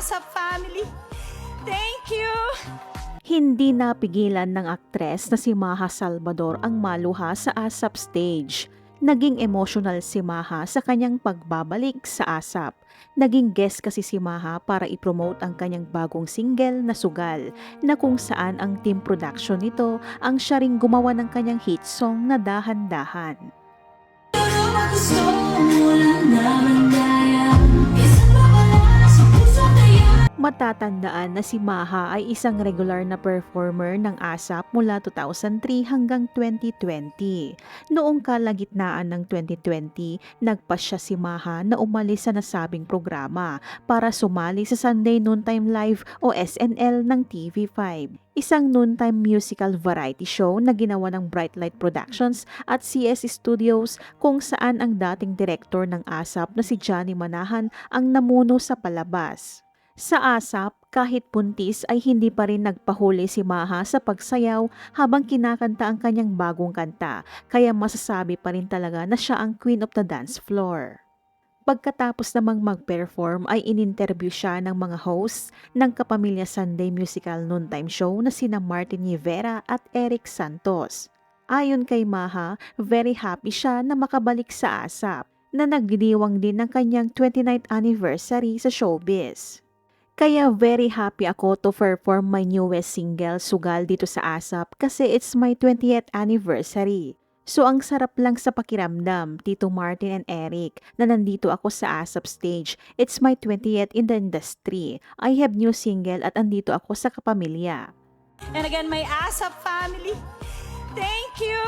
ASAP family. Thank you! Hindi napigilan ng aktres na si Maha Salvador ang maluha sa ASAP stage. Naging emotional si Maha sa kanyang pagbabalik sa ASAP. Naging guest kasi si Maha para ipromote ang kanyang bagong single na Sugal, na kung saan ang team production nito ang siya ring gumawa ng kanyang hit song na Dahan-Dahan. Matatandaan na si Maha ay isang regular na performer ng ASAP mula 2003 hanggang 2020. Noong kalagitnaan ng 2020, nagpasya si Maha na umalis sa nasabing programa para sumali sa Sunday Noontime Live o SNL ng TV5. Isang noontime musical variety show na ginawa ng Bright Light Productions at CS Studios, kung saan ang dating direktor ng ASAP na si Johnny Manahan ang namuno sa palabas. Sa ASAP, kahit buntis ay hindi pa rin nagpahuli si Maha sa pagsayaw habang kinakanta ang kanyang bagong kanta, kaya masasabi pa rin talaga na siya ang queen of the dance floor. Pagkatapos namang mag-perform ay ininterview siya ng mga hosts ng Kapamilya Sunday Musical Noontime Show na sina Martin Rivera at Eric Santos. Ayon kay Maha, very happy siya na makabalik sa ASAP, na nagdiriwang din ng kanyang 29th anniversary sa showbiz. Kaya very happy ako to perform my newest single, Sugal, dito sa ASAP kasi it's my 20th anniversary. So ang sarap lang sa pakiramdam, Tito Martin and Eric, na nandito ako sa ASAP stage. It's my 20th in the industry. I have new single at andito ako sa Kapamilya. And again, my ASAP family. Thank you!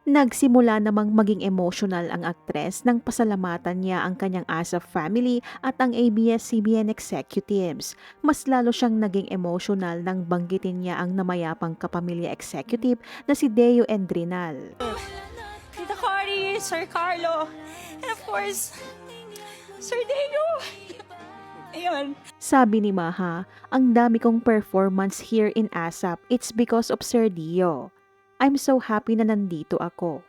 Nagsimula namang maging emotional ang aktres nang pasalamatan niya ang kanyang ASAP family at ang ABS-CBN executives. Mas lalo siyang naging emotional nang banggitin niya ang namayapang Kapamilya executive na si Deo Endrinal. Tita Cory, Sir Carlo, and of course, Sir Deo. Ayun. Sabi ni Maha, ang dami kong performance here in ASAP, it's because of Sir Deo. I'm so happy na nandito ako.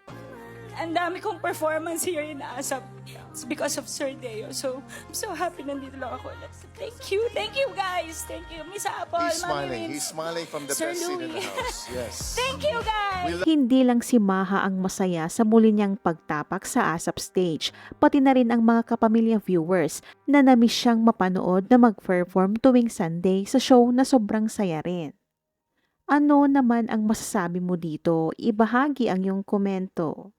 Ang dami kong performance here in ASAP. It's because of Sir Deo. So, I'm so happy nandito lang ako. Thank you guys. Thank you. Miss Apple, He's Mami smiling. Vince, He's smiling from the Sir best seat in the Louie. house. Yes. Thank you guys. Hindi lang si Maha ang masaya sa muli niyang pagtapak sa ASAP stage, pati na rin ang mga Kapamilya viewers na namiss siyang mapanood na mag-perform tuwing Sunday sa show na sobrang saya rin. Ano naman ang masasabi mo dito? Ibahagi ang iyong komento.